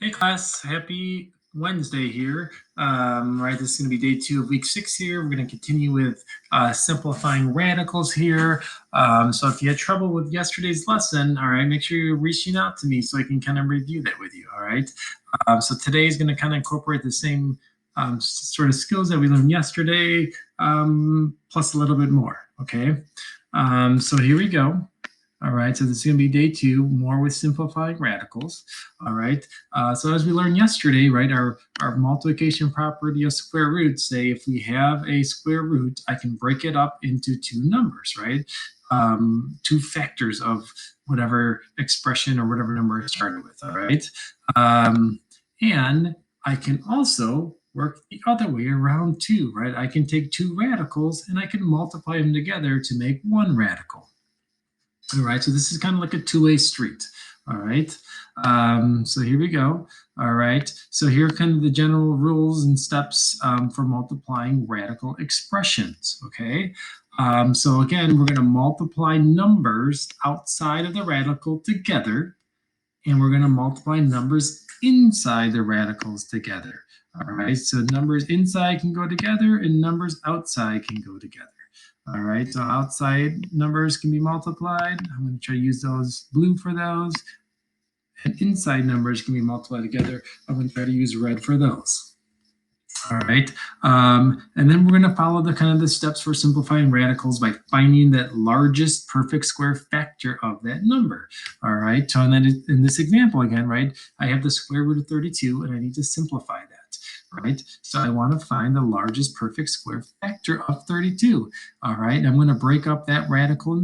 Hey class, happy Wednesday here. Right, this is going to be day 2 of week 6 here. We're going to continue with simplifying radicals here. So if you had trouble with yesterday's lesson, all right, make sure you're reaching out to me so I can kind of review that with you, all right? So today is going to kind of incorporate the same sort of skills that we learned yesterday, plus a little bit more, okay? So here we go. All right, so this is going to be day 2, more with simplifying radicals. All right, so as we learned yesterday, right, our multiplication property of square roots say if we have a square root, I can break it up into two numbers, right? Two factors of whatever expression or whatever number it started with, all right? And I can also work the other way around too, right? I can take two radicals and I can multiply them together to make one radical. All right, so this is kind of like a two-way street. All right, so here we go. All right, so here are kind of the general rules and steps for multiplying radical expressions. Okay, so again, we're going to multiply numbers outside of the radical together, and we're going to multiply numbers inside the radicals together. All right, so numbers inside can go together and numbers outside can go together. All right, so outside numbers can be multiplied. I'm going to try to use those blue for those. And inside numbers can be multiplied together. I'm going to try to use red for those. All right, and then we're going to follow the kind of the steps for simplifying radicals by finding that largest perfect square factor of that number. All right, so and then in this example again, right, I have the square root of 32 and I need to simplify that. Right, so I want to find the largest perfect square factor of 32. All right, I'm going to break up that radical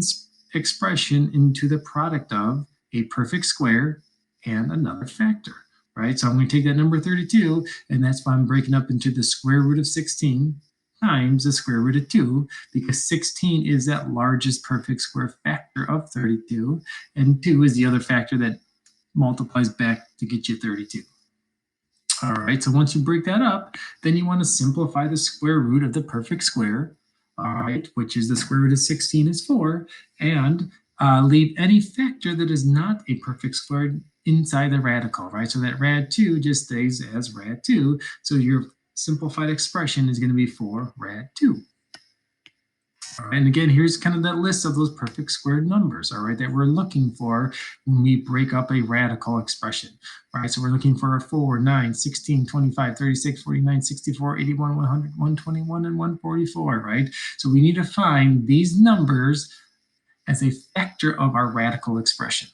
expression into the product of a perfect square and another factor. Right, so I'm going to take that number 32, and that's why I'm breaking up into the square root of 16 times the square root of 2, because 16 is that largest perfect square factor of 32, and 2 is the other factor that multiplies back to get you 32. All right, so once you break that up, then you want to simplify the square root of the perfect square, all right, which is the square root of 16 is 4, and leave any factor that is not a perfect square inside the radical, right? So that rad 2 just stays as rad 2. So your simplified expression is going to be 4 rad 2. All right, and again, here's kind of that list of those perfect squared numbers, all right, that we're looking for when we break up a radical expression. All right, so we're looking for a 4, 9, 16, 25, 36, 49, 64, 81, 100, 121, and 144, right? So we need to find these numbers as a factor of our radical expression.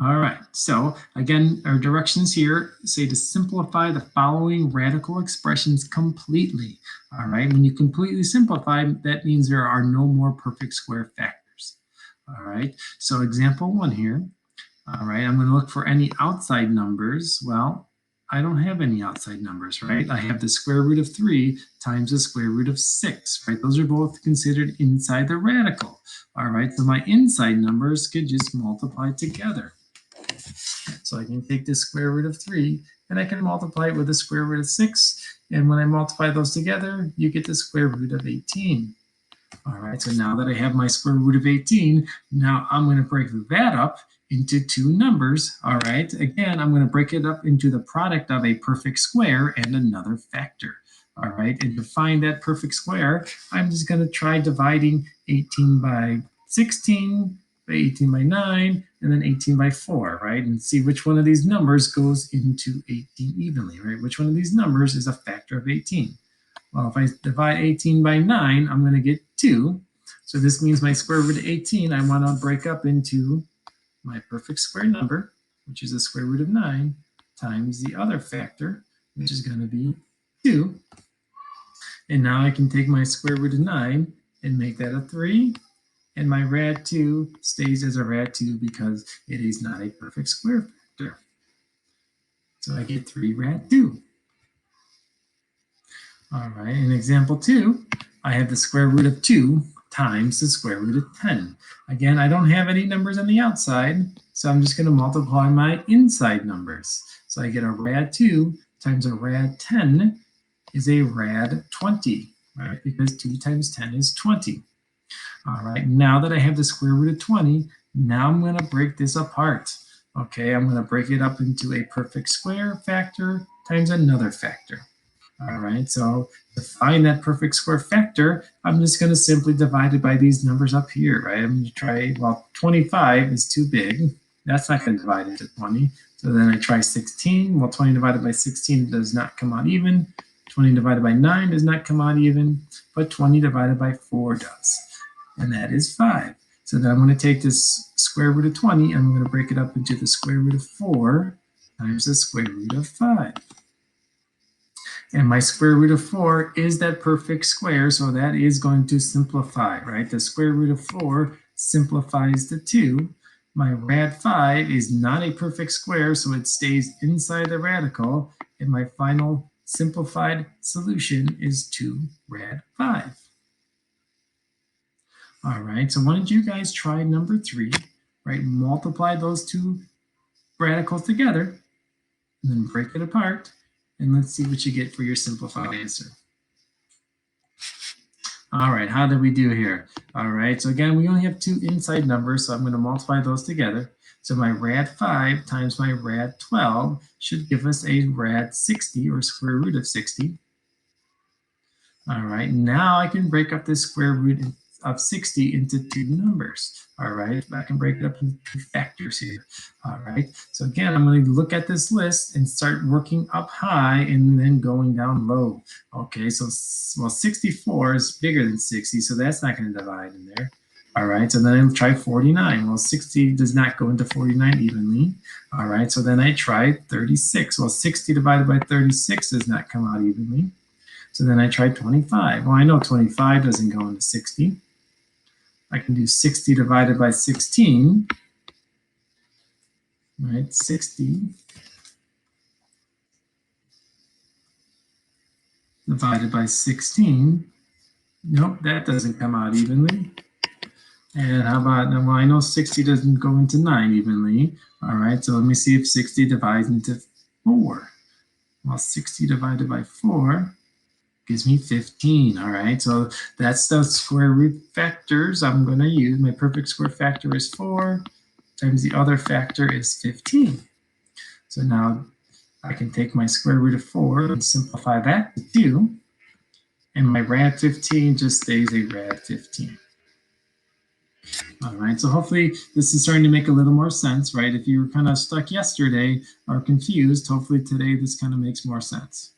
All right, so again, our directions here say to simplify the following radical expressions completely. All right, when you completely simplify, that means there are no more perfect square factors. All right, so example 1 here. All right, I'm going to look for any outside numbers. Well, I don't have any outside numbers, right? I have the square root of 3 times the square root of 6, right? Those are both considered inside the radical. All right, so my inside numbers could just multiply together. So I can take the square root of 3 and I can multiply it with the square root of 6. And when I multiply those together, you get the square root of 18. All right, so now that I have my square root of 18, now I'm going to break that up into two numbers. All right, again, I'm going to break it up into the product of a perfect square and another factor. All right, and to find that perfect square, I'm just going to try dividing 18 by 16, by 18 by 9, and then 18 by 4, right? And see which one of these numbers goes into 18 evenly, right? Which one of these numbers is a factor of 18? Well, if I divide 18 by 9, I'm going to get 2. So this means my square root of 18, I want to break up into my perfect square number, which is the square root of 9, times the other factor, which is going to be 2. And now I can take my square root of 9 and make that a 3. And my rad 2 stays as a rad 2 because it is not a perfect square factor. So I get 3 rad 2. All right, in example 2, I have the square root of 2 times the square root of 10. Again, I don't have any numbers on the outside, so I'm just going to multiply my inside numbers. So I get a rad 2 times a rad 10 is a rad 20, right? Because 2 times 10 is 20. All right, now that I have the square root of 20, now I'm going to break this apart. Okay, I'm going to break it up into a perfect square factor times another factor. All right, so to find that perfect square factor, I'm just going to simply divide it by these numbers up here, right? I'm going to try, well, 25 is too big. That's not going to divide into 20. So then I try 16. Well, 20 divided by 16 does not come out even. 20 divided by 9 does not come out even, but 20 divided by 4 does. And that is 5. So then I'm going to take this square root of 20, and I'm going to break it up into the square root of 4 times the square root of 5. And my square root of 4 is that perfect square, so that is going to simplify, right? The square root of 4 simplifies to 2. My rad 5 is not a perfect square, so it stays inside the radical, and my final simplified solution is 2 rad 5. All right, so why don't you guys try number 3, right? Multiply those two radicals together, and then break it apart, and let's see what you get for your simplified answer. All right, how did we do here? All right, so again, we only have two inside numbers, so I'm going to multiply those together. So my rad 5 times my rad 12 should give us a rad 60, or square root of 60. All right, now I can break up this square root of 60 into two numbers. All right, I can break it up into two factors here. All right, so again, I'm going to look at this list and start working up high and then going down low. Okay, so, well, 64 is bigger than 60, so that's not going to divide in there. All right, so then I'll try 49. Well, 60 does not go into 49 evenly. All right, so then I try 36. Well, 60 divided by 36 does not come out evenly. So then I tried 25. Well, I know 25 doesn't go into 60. I can do 60 divided by 16. Right, 60 divided by 16. Nope, that doesn't come out evenly. And how about, well, I know 60 doesn't go into 9 evenly. All right, so let me see if 60 divides into 4. Well, 60 divided by 4 gives me 15. All right, so that's the square root factors I'm going to use. My perfect square factor is 4 times the other factor is 15. So now I can take my square root of 4 and simplify that to 2. And my rad 15 just stays a rad 15. All right, so hopefully this is starting to make a little more sense, right? If you were kind of stuck yesterday or confused, hopefully today this kind of makes more sense.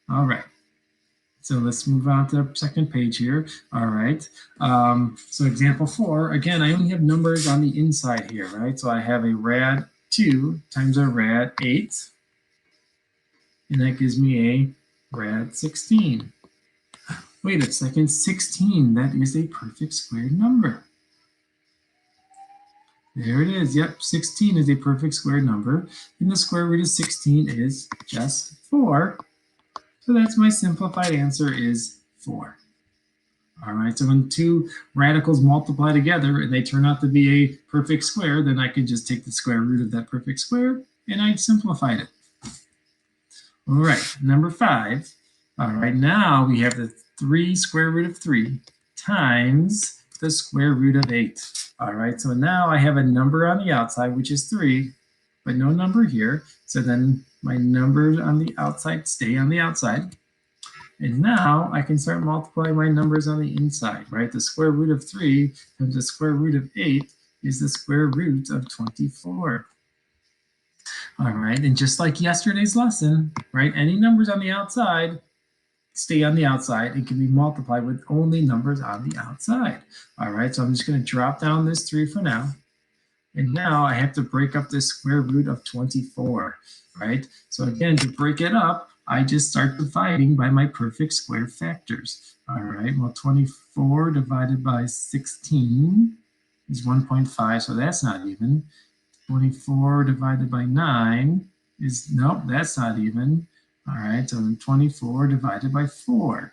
All right. So let's move on to the second page here. All right. So example 4, again, I only have numbers on the inside here, right? So I have a rad 2 times a rad 8. And that gives me a rad 16. Wait a second, 16, that is a perfect square number. There it is. Yep, 16 is a perfect square number. And the square root of 16 is just 4. So that's my simplified answer is 4. All right, so when two radicals multiply together and they turn out to be a perfect square, then I can just take the square root of that perfect square and I've simplified it. All right, number 5. All right, now we have the 3 square root of 3 times the square root of 8. All right, so now I have a number on the outside, which is 3, but no number here. So then my numbers on the outside stay on the outside. And now I can start multiplying my numbers on the inside, right? The square root of 3 times the square root of 8 is the square root of 24. All right, and just like yesterday's lesson, right? Any numbers on the outside stay on the outside and can be multiplied with only numbers on the outside. All right, so I'm just going to drop down this 3 for now. And now I have to break up this square root of 24, right? So again, to break it up, I just start dividing by my perfect square factors. All right, well, 24 divided by 16 is 1.5, so that's not even. 24 divided by 9 is, nope, that's not even. All right, so 24 divided by 4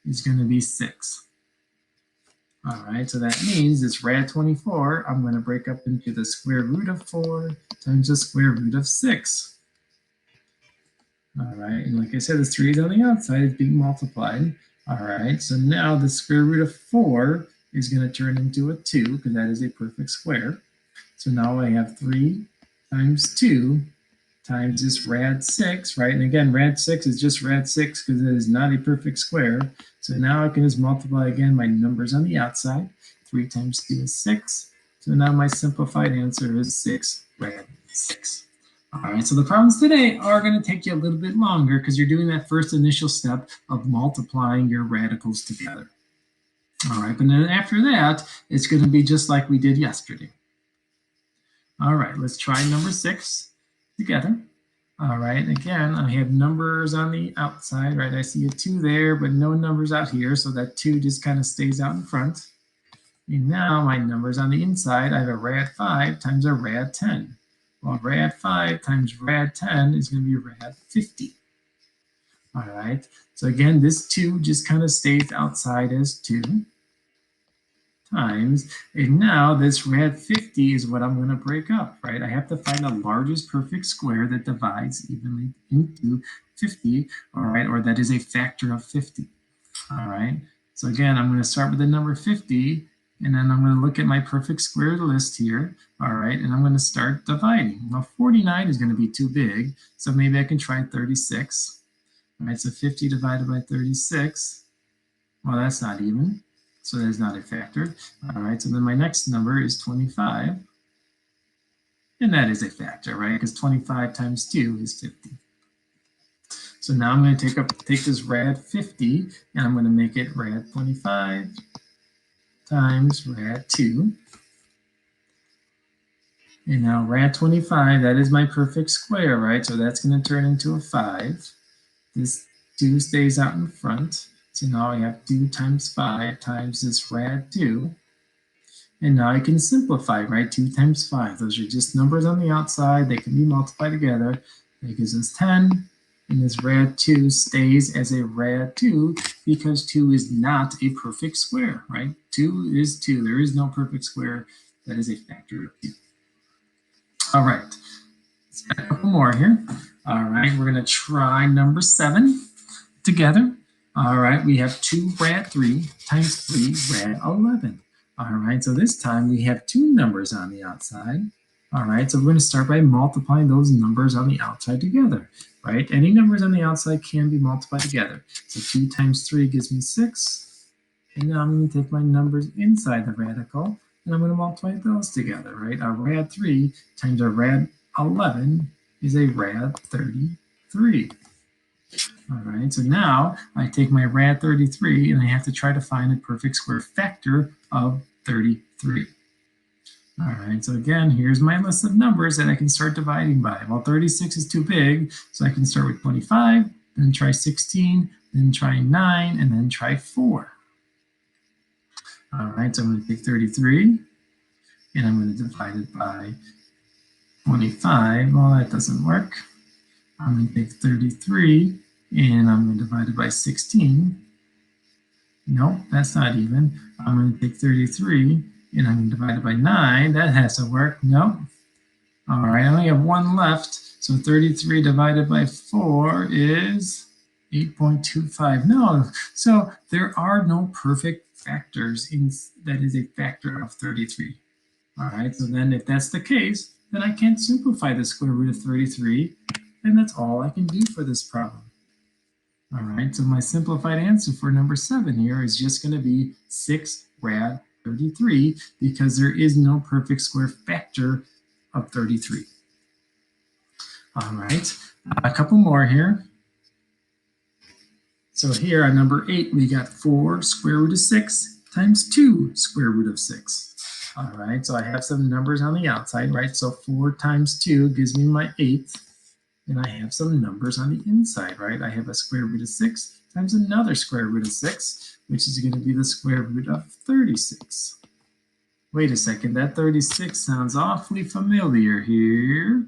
is going to be 6. All right, so that means this rad 24, I'm going to break up into the square root of 4 times the square root of 6. All right, and like I said, the 3 is on the outside, it's being multiplied. All right, so now the square root of 4 is going to turn into a 2 because that is a perfect square. So now I have 3 times 2 times this rad 6, right? And again, rad 6 is just rad 6 because it is not a perfect square. So now I can just multiply again my numbers on the outside. 3 times 2 is 6. So now my simplified answer is 6 rad 6. All right, so the problems today are going to take you a little bit longer because you're doing that first initial step of multiplying your radicals together. All right, but then after that, it's going to be just like we did yesterday. All right, let's try number 6 together. All right, again, I have numbers on the outside, right? I see a 2 there, but no numbers out here, so that 2 just kind of stays out in front. And now my numbers on the inside, I have a rad 5 times a rad 10. Well, rad 5 times rad 10 is going to be rad 50. All right, so again, this 2 just kind of stays outside as 2 times, and now this rad 50 is what I'm going to break up, right? I have to find the largest perfect square that divides evenly into 50, all right, or that is a factor of 50, all right? So again, I'm going to start with the number 50, and then I'm going to look at my perfect square list here, all right, and I'm going to start dividing. Now, 49 is going to be too big, so maybe I can try 36, all right? So 50 divided by 36, well, that's not even. So that is not a factor. All right, so then my next number is 25. And that is a factor, right? Because 25 times 2 is 50. So now I'm going to take this rad 50, and I'm going to make it rad 25 times rad 2. And now rad 25, that is my perfect square, right? So that's going to turn into a 5. This 2 stays out in front. So now I have 2 times 5 times this rad 2. And now I can simplify, right? 2 times 5. Those are just numbers on the outside. They can be multiplied together. That gives us 10. And this rad 2 stays as a rad 2 because 2 is not a perfect square, right? 2 is 2. There is no perfect square that is a factor of 2. All right. Let's add a couple more here. All right. We're going to try number 7 together. All right. We have 2 rad 3 times 3 rad 11. All right, so this time we have 2 numbers on the outside. All right, so we're going to start by multiplying those numbers on the outside together, right? Any numbers on the outside can be multiplied together. So 2 times 3 gives me 6. And now I'm going to take my numbers inside the radical, and I'm going to multiply those together, right? A rad 3 times a rad 11 is a rad 33. All right, so now I take my rad 33 and I have to try to find a perfect square factor of 33. All right, so again, here's my list of numbers that I can start dividing by. Well, 36 is too big, so I can start with 25, then try 16, then try 9, and then try 4. All right, so I'm going to take 33, and I'm going to divide it by 25. Well, that doesn't work. I'm going to take 33, and I'm going to divide it by 16. Nope, that's not even. I'm going to take 33, and I'm going to divide it by 9. That has to work. Nope. All right, I only have 1 left. So 33 divided by 4 is 8.25. No, so there are no perfect factors that is a factor of 33. All right, so then if that's the case, then I can't simplify the square root of 33, and that's all I can do for this problem. All right, so my simplified answer for number 7 here is just going to be 6 rad 33 because there is no perfect square factor of 33. All right, a couple more here. So here on number 8, we got 4 square root of 6 times 2 square root of 6. All right, so I have some numbers on the outside, right? So 4 times 2 gives me my 8. And I have some numbers on the inside, right? I have a square root of 6 times another square root of 6, which is going to be the square root of 36. Wait a second, that 36 sounds awfully familiar here.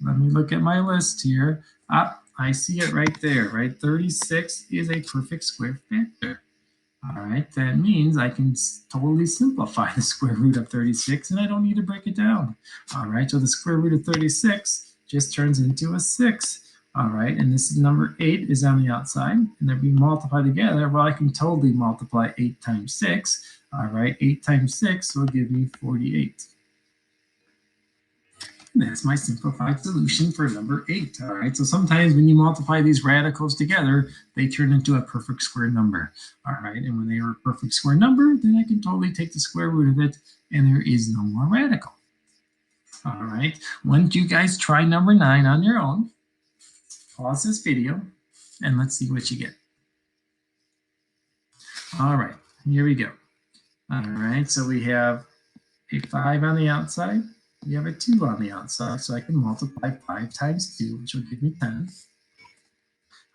Let me look at my list here. Ah, I see it right there, right? 36 is a perfect square factor. All right, that means I can totally simplify the square root of 36, and I don't need to break it down. All right, so the square root of 36 just turns into a 6. All right, and this number 8 is on the outside, and they're being multiplied together. Well, I can totally multiply 8 times 6. All right, 8 times 6 will give me 48. And that's my simplified solution for number 8. All right, so sometimes when you multiply these radicals together, they turn into a perfect square number. All right, and when they are a perfect square number, then I can totally take the square root of it, and there is no more radical. All right, why don't you guys try number 9 on your own? Pause this video, and let's see what you get. All right, here we go. All right, so we have a 5 on the outside. We have a 2 on the outside, so I can multiply 5 times 2, which will give me 10.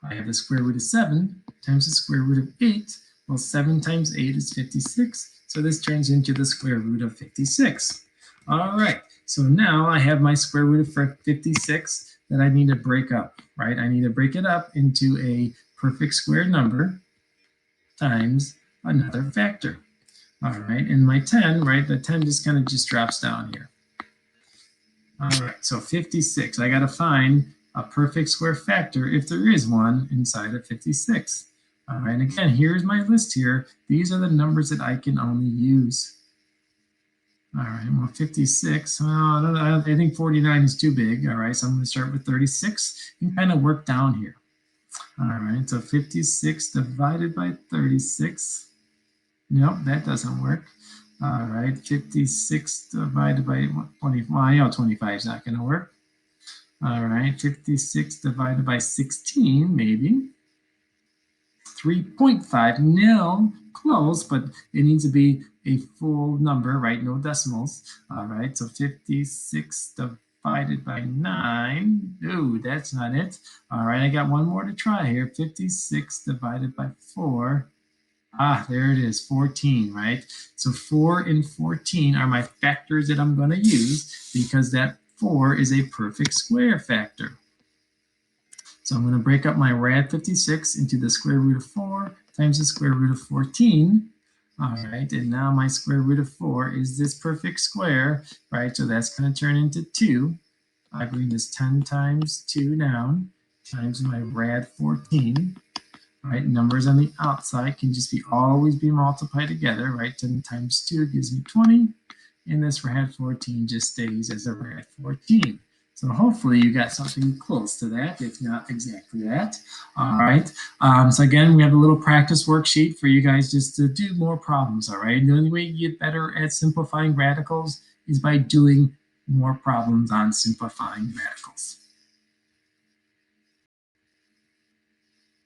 I have the square root of 7 times the square root of 8. Well, 7 times 8 is 56, so this turns into the square root of 56. All right, so now I have my square root of 56 that I need to break up, right? I need to break it up into a perfect square number times another factor. All right, and my 10, right, the 10 just kind of drops down here. All right, so 56, I got to find a perfect square factor if there is one inside of 56. All right, and again, here's my list here. These are the numbers that I can only use. All right, well, 56, I think 49 is too big. All right, so I'm going to start with 36 and kind of work down here. All right, so 56 divided by 36. Nope, that doesn't work. All right, 56 divided by 20. Well, I know 25 is not going to work. All right, 56 divided by 16, maybe. 3.5, no, close, but it needs to be a full number, right? No decimals. All right, so 56 divided by 9. Ooh, that's not it. All right, I got one more to try here. 56 divided by 4. Ah, there it is, 14, right? So 4 and 14 are my factors that I'm going to use because that 4 is a perfect square factor. So I'm going to break up my rad 56 into the square root of 4 times the square root of 14. All right, and now my square root of 4 is this perfect square, right? So that's going to turn into 2. I bring this 10 times 2 down times my rad 14. Right, numbers on the outside can just always be multiplied together, right? 10 times 2 gives me 20, and this rad 14 just stays as a rad 14. So hopefully you got something close to that, if not exactly that. All right, so again, we have a little practice worksheet for you guys just to do more problems, all right? The only way you get better at simplifying radicals is by doing more problems on simplifying radicals.